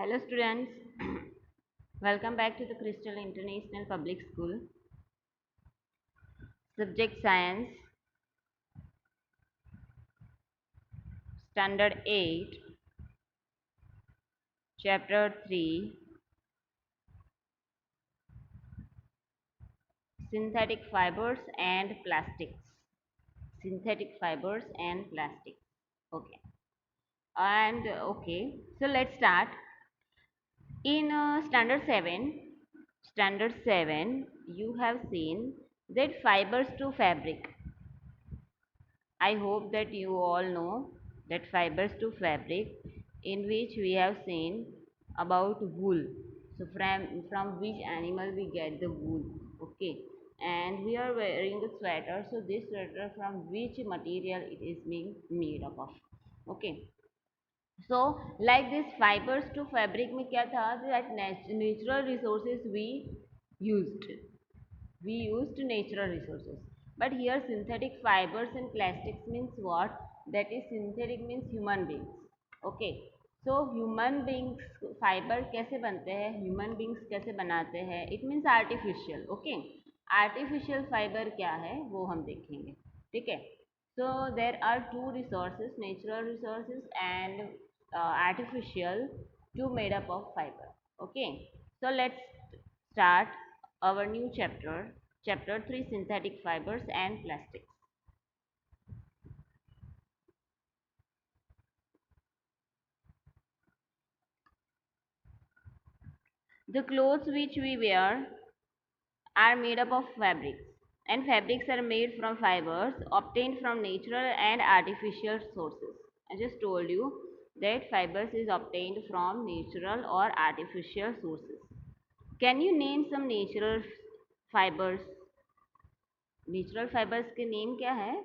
Hello students, welcome back to the Crystal International Public School. Subject Science, Standard 8, Chapter 3, Synthetic Fibers and Plastics. Synthetic Fibers and Plastics. Okay. So let's start. In Standard 7, you have seen that fibers to fabric. I hope that you all know that fibers to fabric, in which we have seen about wool. So from which animal we get the wool. Okay. And we are wearing a sweater. So this sweater, from which material it is being made up of. Okay. So like this fibers to fabric में क्या था that natural resources used we used natural resources, but here synthetic fibers and plastics means what? That is, synthetic means human beings. Okay. So human beings fiber कैसे बनते हैं, human beings कैसे बनाते हैं, it means artificial. Okay. artificial fiber क्या है वो हम देखेंगे. ठीक है. So there are two resources, natural resources and artificial, two made up of fiber. Okay. So let's start our new chapter, chapter 3, synthetic fibers and plastics. The clothes which we wear are made up of fabrics, and fabrics are made from fibers obtained from natural and artificial sources. I just told you that fibers is obtained from natural or artificial sources. Can you name some natural fibers? Natural fibers के name क्या है?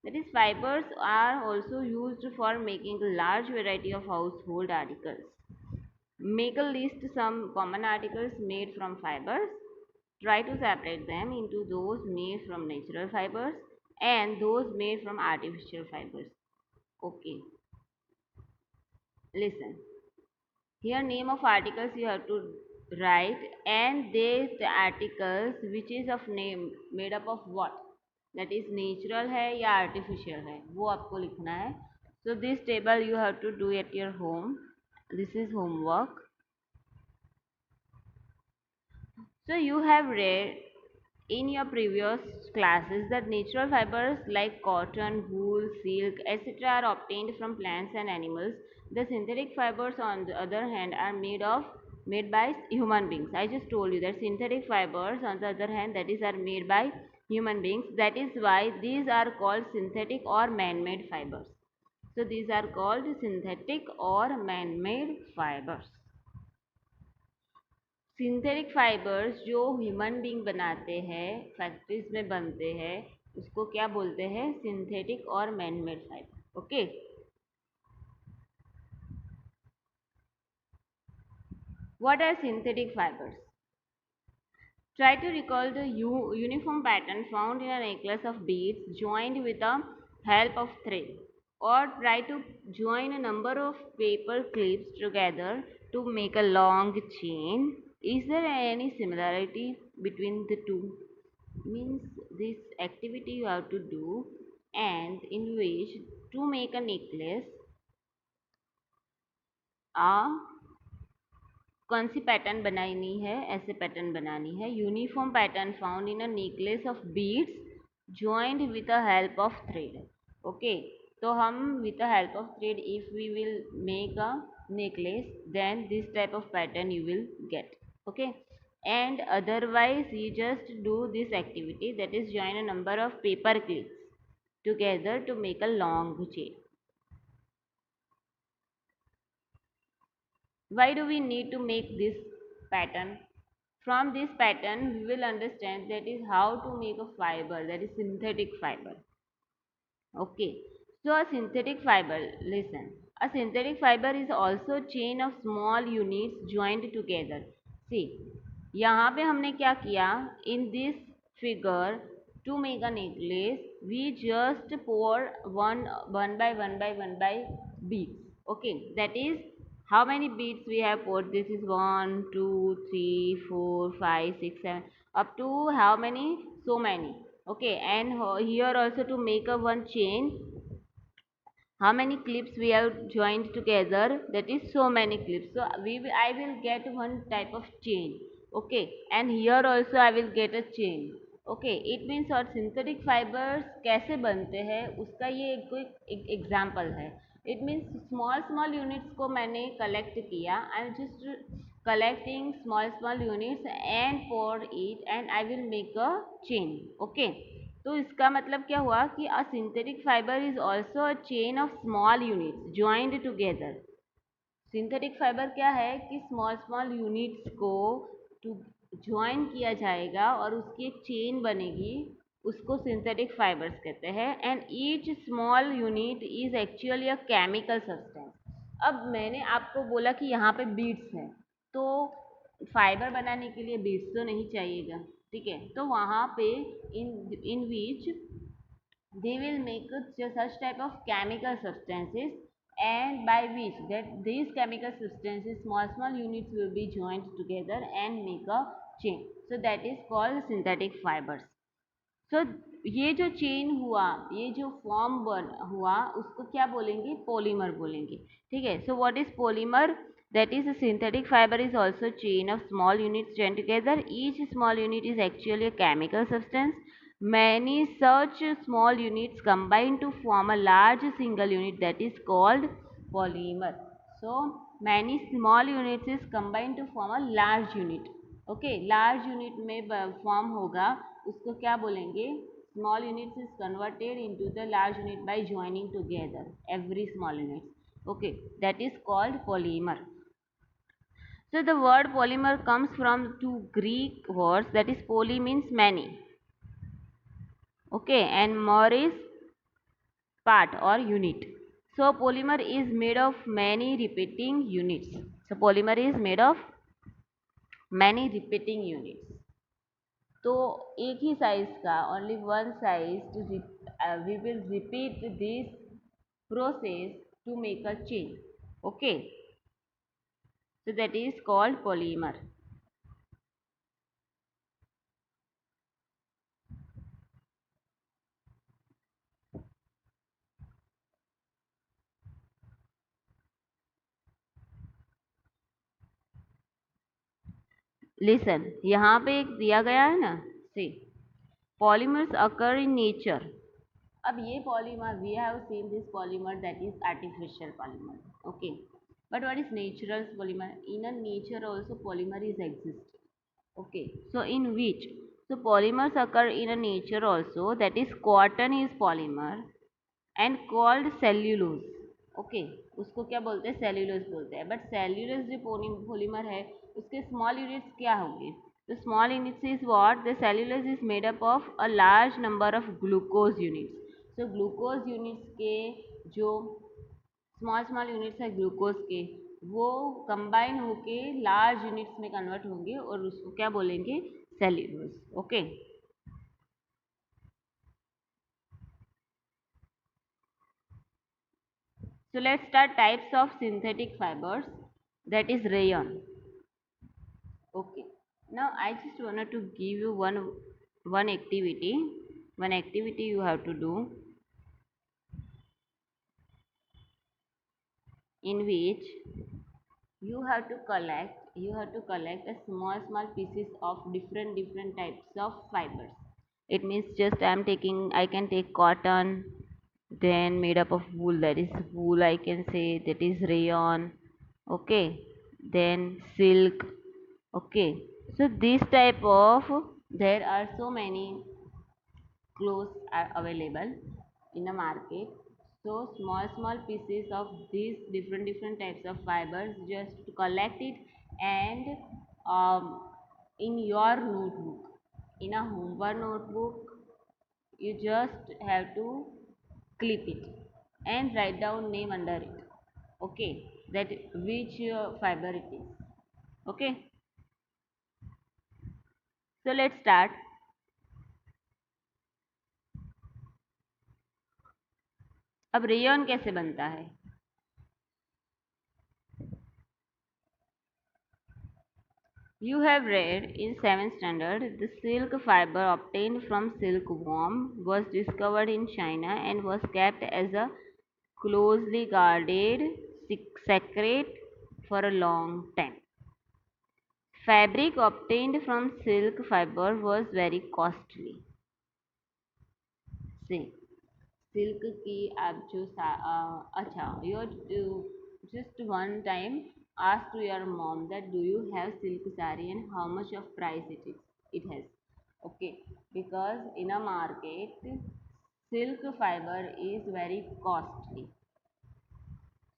That is, fibers are also used for making a large variety of household articles. Make a list some common articles made from fibers. Try to separate them into those made from natural fibers and those made from artificial fibers. Okay. Listen. Here name of articles you have to write, and these the articles which is of name made up of what? That is natural है या artificial है वो आपको लिखना है. So this table you have to do at your home. This is homework. So you have read in your previous classes that natural fibers like cotton, wool, silk, etc. are obtained from plants and animals. The synthetic fibers, on the other hand, are made by human beings. I just told you that synthetic fibers, on the other hand, that is, are made by human beings. That is why these are called synthetic or man-made fibers. So these are called synthetic or man-made fibers. Synthetic fibres जो human being बनाते हैं, factories में बनते हैं, उसको क्या बोलते हैं? सिंथेटिक और man made fibre. Okay. What are synthetic fibers? Try to recall the uniform pattern found in a necklace of beads joined with the help of thread, or try to join a number of paper clips together to make a long chain. Is there any similarity between the two? Means this activity you have to do, and in which to make a necklace, a कौन सी pattern बनानी है? ऐसे pattern बनानी है. Uniform pattern found in a necklace of beads joined with the help of thread. Okay. तो हम with the help of thread, if we will make a necklace, then this type of pattern you will get. Okay. And otherwise you just do this activity, that is, join a number of paper clips together to make a long chain. Why do we need to make this pattern? From this pattern, we will understand that is how to make a fiber, that is synthetic fiber. Okay. So a synthetic fiber, listen. A synthetic fiber is also a chain of small units joined together. See, यहाँ पे हमने क्या किया? In this figure, to make a necklace, we just pour one by beads. Okay, that is How many beads we have put? This is 1, 2, 3, 4, 5, 6, 7, up to how many? So many. Okay, and here also to make a one chain, how many clips we have joined together, that is so many clips. So I will get one type of chain. Okay, and here also I will get a chain. Okay, it means और synthetic fibers कैसे बनते हैं उसका ये एक example है. It means small small units को मैंने कलेक्ट किया. I am just collecting small units and for it and I will make a chain. Okay, तो इसका मतलब क्या हुआ कि अ synthetic fibre is also a chain of small units joined together. Synthetic fibre क्या है कि स्मॉल स्मॉल यूनिट्स को टू ज्वाइन किया जाएगा और उसकी एक चेन बनेगी, उसको सिंथेटिक फाइबर्स कहते हैं. And each small unit is actually a chemical substance. अब मैंने आपको बोला कि यहाँ पे बीड्स हैं, तो फाइबर बनाने के लिए बीड्स तो नहीं चाहिएगा. ठीक है, तो वहाँ पे इन विच they will make such type of chemical substances, and by which that these chemical substances small units will be joined together and make a chain. So that is called synthetic fibers. So ये जो chain हुआ, ये जो form बन हुआ, उसको क्या बोलेंगे? पॉलीमर बोलेंगे. ठीक है, so what is polymer? That is, a synthetic fiber is also a chain of small units joined together. Each small unit is actually a chemical substance. Many such small units combine to form a large single unit that is called polymer. So many small units is combined to form a large unit. Okay, large unit में form होगा, उसको क्या बोलेंगे? Small units is converted into the large unit by joining together every small unit. Okay, that is called polymer. So the word polymer comes from two Greek words, that is poly means many. Okay, and mer is part or unit. So polymer is made of many repeating units. So polymer is made of many repeating units. तो एक ही size का, only one size to we will repeat this process to make a chain. Okay, so that is called polymer. Listen, यहाँ पे एक दिया गया है ना, see, polymers occur in nature. अब ये polymer, we have seen this polymer, that is artificial polymer. Okay, but what is natural polymer? In a nature also polymer is exist. Okay, so in which, so polymers occur in a nature also, that is cotton is polymer and called cellulose. Okay, उसको क्या बोलते हैं? Cellulose बोलते हैं. But cellulose जो polymer है उसके small units क्या होंगे? तो small units is what? The cellulose is made up of a large number of glucose units. So glucose units के जो स्मॉल यूनिट्स है ग्लूकोज के, वो कंबाइन होके लार्ज यूनिट्स में कन्वर्ट होंगे और उसको क्या बोलेंगे? Cellulose. Okay, so let's start types of synthetic fibers, that is rayon. Okay, now I just wanted to give you one activity. One activity you have to do, in which you have to collect a small pieces of different types of fibers. It means just I can take cotton, then made up of wool, that is wool, I can say, that is rayon. Okay, then silk. Okay, so this type of, there are so many clothes are available in the market. So small pieces of these different types of fibers, just collect it and in your notebook, in a homework notebook, you just have to clip it and write down name under it. Okay, that which fiber it is. Okay, so let's start. अब rayon कैसे बनता है? You have read in 7th standard the silk fiber obtained from silkworm was discovered in China and was kept as a closely guarded secret for a long time. Fabric obtained from silk fiber was very costly. See, silk की आप जो अच्छा your just one time ask to your mom that do you have silk saree and how much of price it has. Okay, because in a market silk fiber is very costly,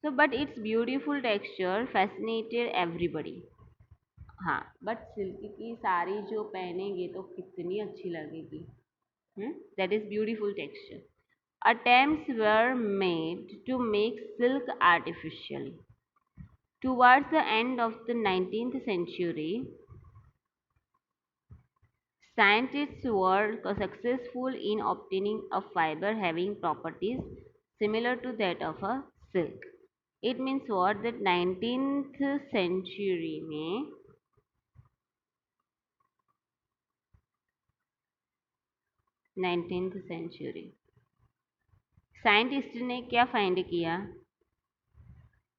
so but its beautiful texture fascinated everybody. हाँ, but silk की साड़ी जो पहनेंगे तो कितनी अच्छी लगेगी. That is beautiful texture. Attempts were made to make silk artificially. Towards the end of the 19th century, scientists were successful in obtaining a fiber having properties similar to that of a silk. It means what? That 19th century में 19th century scientist ने क्या find किया?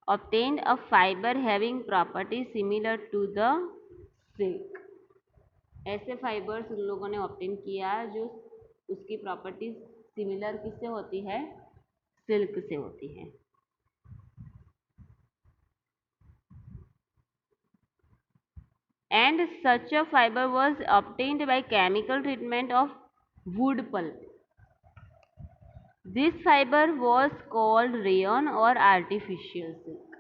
obtained a fiber having properties similar to the silk. ऐसे fibres उन लोगों ने obtain किया जो उसकी प्रॉपर्टीज सिमिलर किससे होती है? सिल्क से होती है. And such a fiber was obtained by chemical treatment of wood pulp. This fiber was called rayon or artificial silk.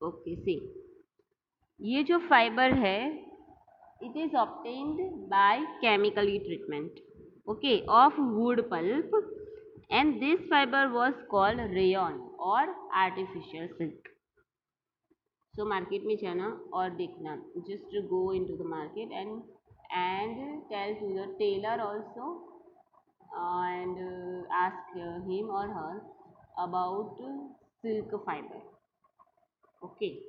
Okay, see, ये जो फाइबर है it is obtained by chemically treatment, okay, of wood pulp, and this fiber was called rayon or artificial silk. So market में जाना और देखना, just go into the market and tell to the tailor also and ask him or her about silk fiber. Okay.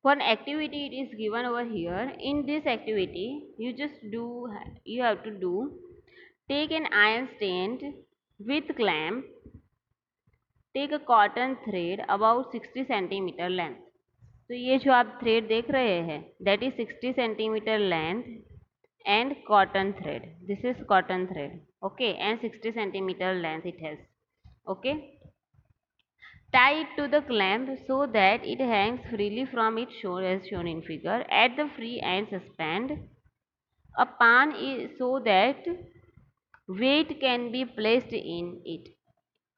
For an activity, it is given over here. In this activity, you have to do, take an iron stand with clamp, take a cotton thread about 60 centimeter length. तो ये जो आप thread देख रहे हैं, that is 60 centimeter length and cotton thread. This is cotton thread, okay, and 60 centimeter length it has, okay. Tie it to the clamp so that it hangs freely from it, as shown in figure. At the free end, suspend a pan so that weight can be placed in it.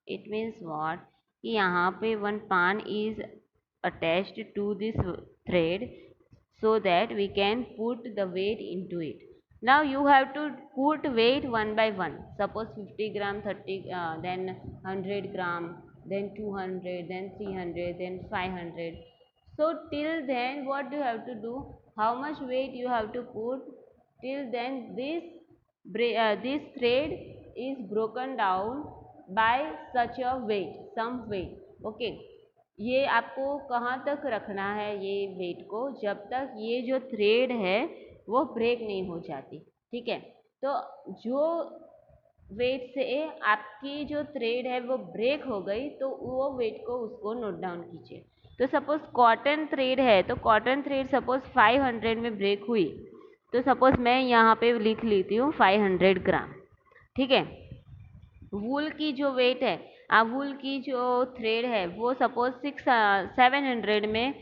It means what? कि यहाँ पे one pan is attached to this thread so that we can put the weight into it. Now you have to put weight one by one. Suppose 50 gram, 30, then 100 gram, then 200, then 300, then 500. So till then what you have to do? How much weight you have to put? Till then this thread is broken down by such a weight, some weight. Okay. ये आपको कहाँ तक रखना है ये wait को, जब तक ये जो थ्रेड है वो ब्रेक नहीं हो जाती, ठीक है। तो जो वेट से आपकी जो थ्रेड है वो ब्रेक हो गई तो वो वेट को उसको नोट डाउन कीजिए। तो सपोज कॉटन थ्रेड है, तो कॉटन थ्रेड सपोज 500 में ब्रेक हुई, तो सपोज मैं यहाँ पे लिख लेती हूँ 500 ग्राम, ठीक है। वूल की जो वेट है, वूल की जो थ्रेड है वो सपोज 700 में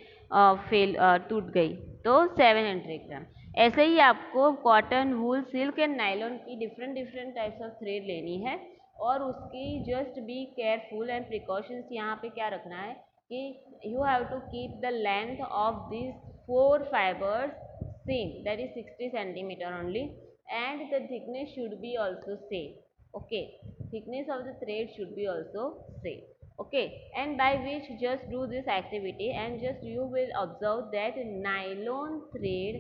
फेल टूट गई, तो 700 ग्राम। ऐसे ही आपको cotton, wool, silk and nylon की different different types of thread लेनी है और उसकी just be careful and precautions यहाँ पे क्या रखना है कि you have to keep the length of this 4 fibers same, that is 60 centimeter only, and the thickness should be also same, okay. Thickness of the thread should be also same, okay. And by which just do this activity and just you will observe that nylon thread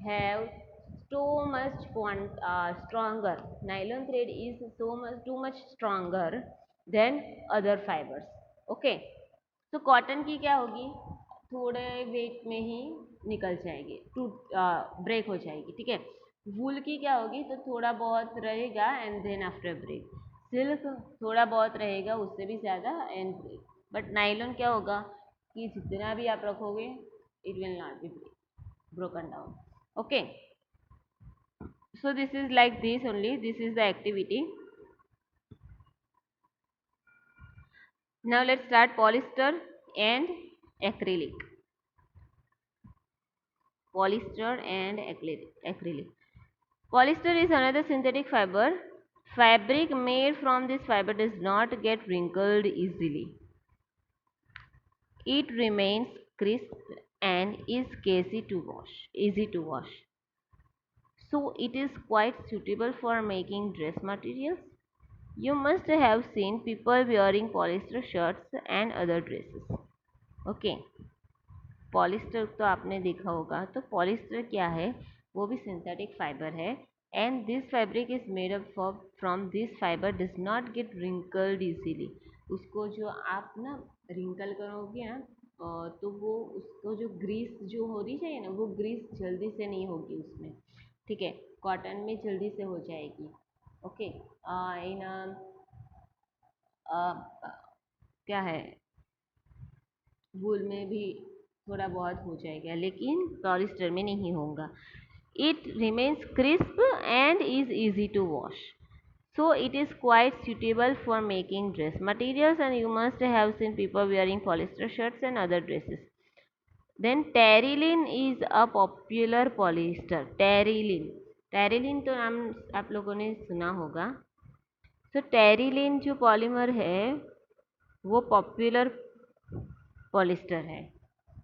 have so much stronger, nylon thread is so much too much stronger than other fibers, okay. तो cotton की क्या होगी, थोड़े wait में ही निकल जाएगी, टूट break हो जाएगी, ठीक है। वूल की क्या होगी, तो थोड़ा बहुत रहेगा and then after break. Silk थोड़ा बहुत रहेगा, उससे भी ज़्यादा एंड ब्रेक। बट नाइलॉन क्या होगा कि जितना भी आप रखोगे it will not be broken down, okay. So this is like this only, this is the activity. Now let's start polyester and acrylic. Polyester and acrylic. Polyester is another synthetic fiber. Fabric made from this fiber does not get wrinkled easily. It remains crisp and is easy to wash. So it is quite suitable for making dress materials. You must have seen people wearing polyester shirts and other dresses. Okay. Polyester तो आपने देखा होगा, तो polyester क्या है, वो भी synthetic fibre है and this fabric is made up from this fibre does not gate wrinkled easily. उसको जो आप ना रिंकल करोगे ना तो वो उसको जो ग्रीस जो होनी चाहिए ना, वो ग्रीस जल्दी से नहीं होगी उसमें, ठीक है। कॉटन में जल्दी से हो जाएगी, ओके। इन क्या है, वूल में भी थोड़ा बहुत हो जाएगा, लेकिन पॉलिस्टर में नहीं होगा। It remains crisp and is easy to wash. So it is quite suitable for making dress materials and you must have seen people wearing polyester shirts and other dresses. Then terylene is a popular polyester. Terylene तो नाम आप लोगों ने सुना होगा। तो terylene जो polymer है वो पॉपुलर पॉलिस्टर है।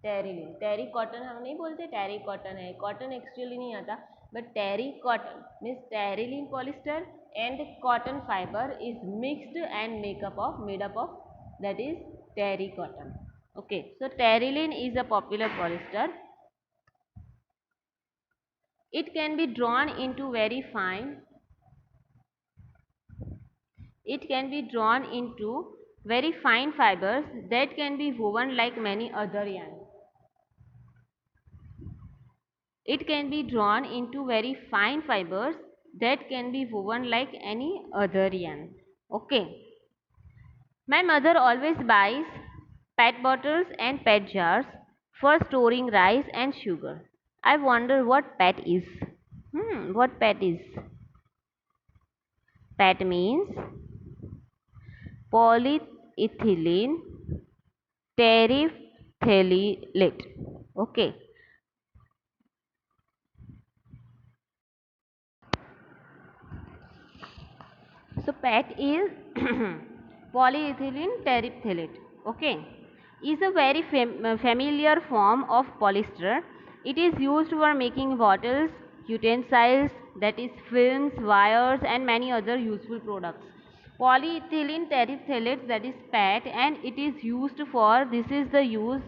टेरिलिन, टेरी कॉटन हम नहीं बोलते, टेरी कॉटन है, कॉटन एक्चुअली नहीं आता, but terry cotton means terylene polyester and cotton fibre is mixed and made up of that is terry cotton, okay. So terylene is a popular polyester. It can be drawn into very fine. It can be drawn into very fine fibers that can be woven like many other yarns. It can be drawn into very fine fibers that can be woven like any other yarn. Okay. My mother always buys PET bottles and PET jars for storing rice and sugar. I wonder what PET is. What PET is? PET means polyethylene terephthalate. Okay. So PET is polyethylene terephthalate. Okay, is a very familiar form of polyester. It is used for making bottles, utensils, that is films, wires, and many other useful products. Polyethylene terephthalate, that is PET, and it is used for, this is the use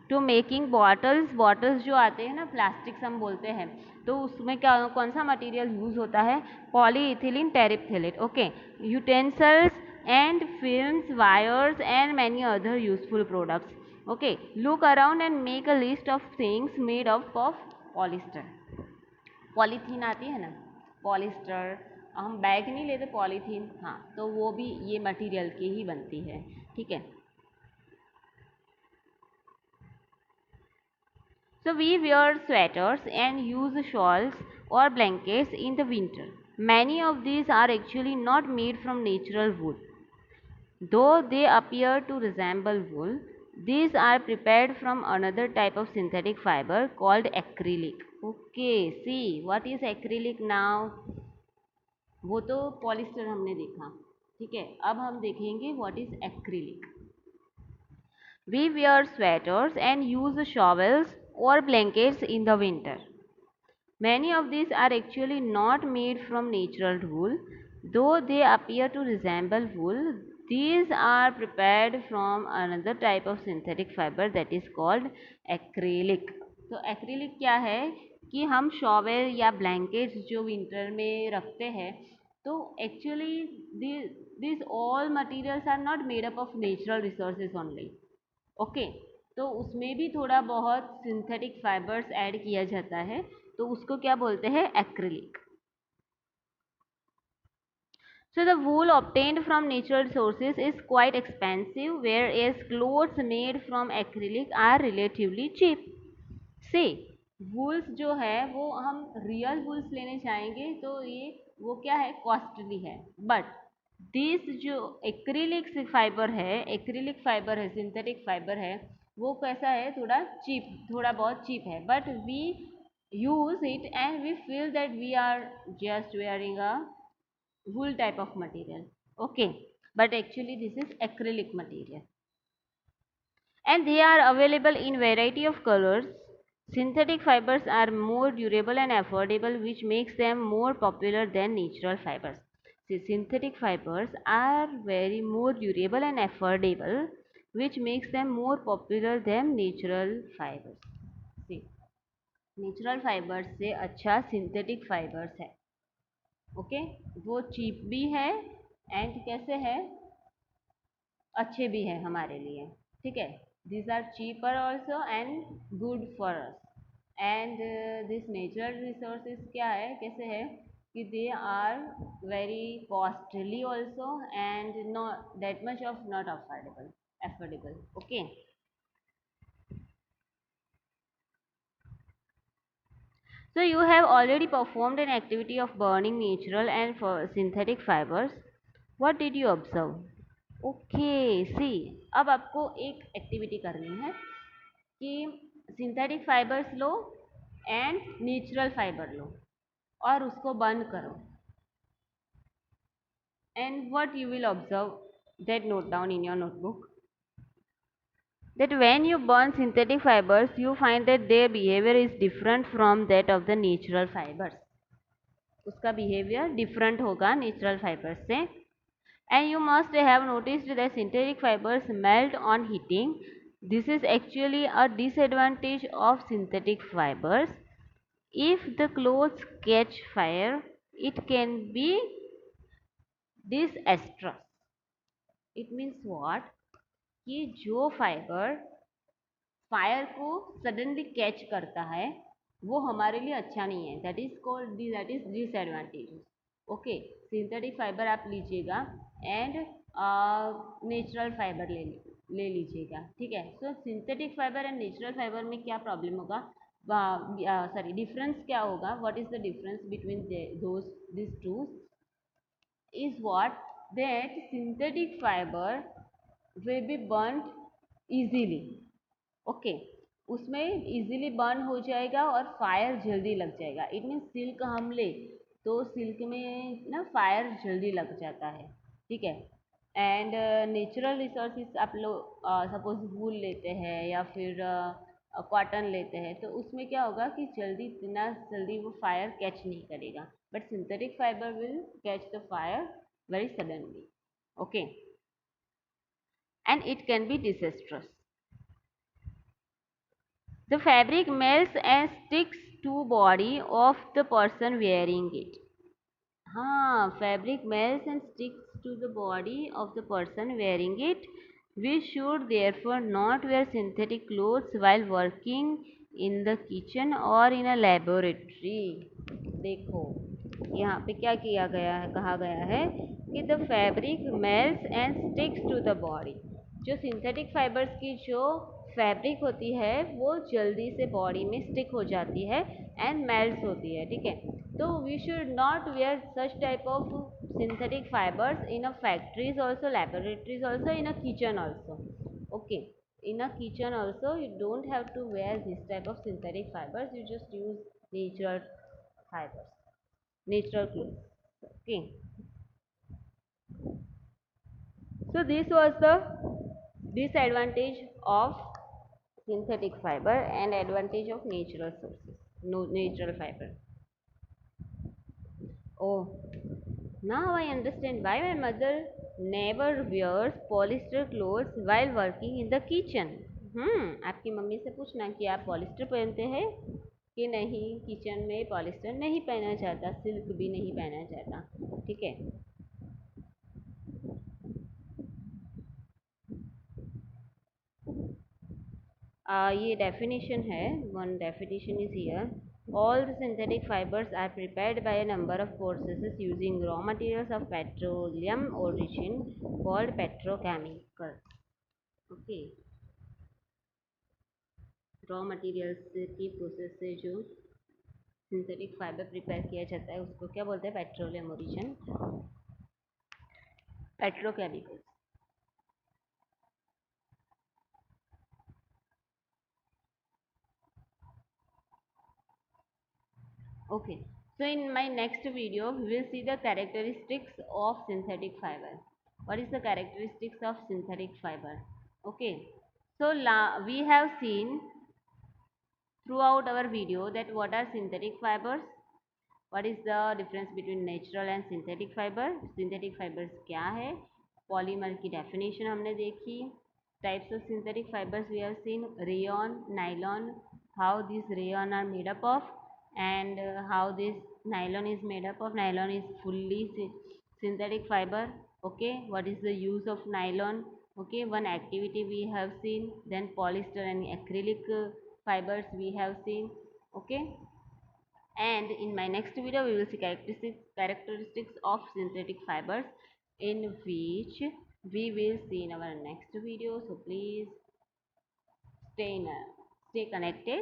to making bottles. Bottles जो आते हैं ना, plastics हम बोलते हैं, तो उसमें क्या कौन सा मटेरियल यूज़ होता है? Polyethylene terephthalate. Okay. Utensils and films, wires and many other useful products. Okay. Look around and make a list of things made up of polyester. Polythene आती है ना, पॉलिस्टर. हम बैग नहीं लेते, पॉलीथीन, हाँ, तो वो भी ये मटेरियल की ही बनती है. ठीक है. So we wear sweaters and use shawls or blankets in the winter. Many of these are actually not made from natural wool. Though they appear to resemble wool, these are prepared from another type of synthetic fiber called acrylic. Okay, see what is acrylic now? वो तो polyester हमने देखा. ठीक है, अब हम देखेंगे what is acrylic. We wear sweaters and use shawls or blankets in the winter. Many of these are actually not made from natural wool, though they appear to resemble wool. These are prepared from another type of synthetic fiber that is called acrylic. तो acrylic क्या है कि हम shovel या blankets जो winter में रखते हैं, तो actually this all materials are not made up of natural resources only. Okay. तो उसमें भी थोड़ा बहुत सिंथेटिक फाइबर्स ऐड किया जाता है, तो उसको क्या बोलते हैं? Acrylic. So the wool obtained from natural sources is quite expensive, whereas clothes made from acrylic are relatively cheap. See, wools जो है वो हम रियल वूल्स लेने चाहेंगे तो ये वो क्या है? कॉस्टली है. बट दिस जो एक्रिलिक फाइबर है, सिंथेटिक फाइबर है, वो कैसा है? थोड़ा चीप, थोड़ा बहुत चीप है. But we use it and we feel that we are just wearing a wool type of material. Okay, but actually this is acrylic material and they are available in variety of colors. Synthetic fibers are more durable and affordable, which makes them more popular than natural fibers. See, synthetic fibers are very more durable and affordable, which makes them more popular than natural fibers. See, natural fibres से अच्छा synthetic fibres है. Okay. वो cheap भी है and कैसे है? अच्छे भी हैं हमारे लिए. ठीक है. these are cheaper also and good for us. And this natural resources क्या है, कैसे है कि they are very costly also and not that much of not affordable. Okay. So you have already performed an activity of burning natural and synthetic fibers. What did you observe? Okay, see, अब आपको एक activity करनी है कि synthetic fibers लो and natural fiber लो और उसको बर्न करो. And what you will observe, that note down in your notebook, that when you burn synthetic fibers, you find that their behavior is different from that of the natural fibers. उसका behavior different होगा natural fibers से. And you must have noticed that synthetic fibers melt on heating. This is actually a disadvantage of synthetic fibers. If the clothes catch fire, it can be disastrous. It means what? कि जो fiber fire को suddenly catch करता है वो हमारे लिए अच्छा नहीं है, that is disadvantage. Okay, synthetic fiber आप लीजिएगा एंड नेचुरल फाइबर ले लीजिएगा, ठीक है। So synthetic fiber and natural fiber में क्या प्रॉब्लम होगा, सॉरी डिफरेंस क्या होगा, what is the difference between those this two is what, that synthetic fiber will be burnt easily। Okay, उसमें इजीली बर्न हो जाएगा और फायर जल्दी लग जाएगा। इट मीन्स सिल्क हम ले तो सिल्क में ना फायर जल्दी लग जाता है, ठीक है। एंड नेचुरल रिसोर्सेज आप लोग सपोज वूल लेते हैं या फिर कॉटन लेते हैं, तो उसमें क्या होगा कि जल्दी इतना जल्दी वो फायर कैच नहीं करेगा, but synthetic fibre will catch the fire very suddenly। Okay, and it can be disastrous। The fabric melts and sticks to body of the person wearing it। हाँ, fabric melts and sticks to the body of the person wearing it। We should therefore not wear synthetic clothes while working in the kitchen or in a laboratory। देखो यहाँ पे क्या किया गया है, कहा गया है कि the fabric melts and sticks to the body. जो सिंथेटिक फाइबर्स की जो फैब्रिक होती है वो जल्दी से बॉडी में स्टिक हो जाती है एंड मेल्ट्स होती है, ठीक है। तो we should not wear such type of synthetic fibres in a factories also, laboratories also, in a kitchen also. Okay, in a kitchen also you don't have to wear this type of synthetic fibers, you just use natural fibers, natural clothes। Okay, so this was the disadvantage of synthetic fiber and advantage of natural sources, no natural fiber। Oh, now I understand why my mother never wears polyester clothes while working in the kitchen। आपकी mummy से पूछना कि आप polyester पहनते हैं कि नहीं, kitchen में पॉलिस्टर नहीं पहना जाता, सिल्क भी नहीं पहना जाता, ठीक है। ये डेफिनेशन है, one definition is here. All the synthetic fibers are prepared by a number of processes using raw materials of petroleum origin called petrochemicals। Okay, raw materials की प्रोसेस से जो सिंथेटिक फाइबर प्रिपेयर किया जाता है उसको क्या बोलते हैं, petroleum origin, petrochemicals. Okay, so in my next video we will see the characteristics of synthetic fiber। What is the characteristics of synthetic fiber? Okay, so we have seen throughout our video that what are synthetic fibers, what is the difference between natural and synthetic fiber, synthetic fibers क्या है, polymer की definition हमने देखी, types of synthetic fibers we have seen, rayon, nylon, how these rayon are made up of, and how this nylon is made up of, nylon is fully synthetic fiber। Okay, what is the use of nylon? Okay, one activity we have seen, then polyester and acrylic fibers we have seen। Okay, and in my next video we will see characteristics of synthetic fibers, in which we will see in our next video। So please stay connected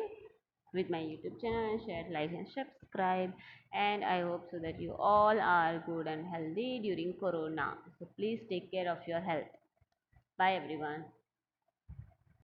with my YouTube channel and share, like and subscribe, and I hope so that you all are good and healthy during corona। So please take care of your health। Bye everyone।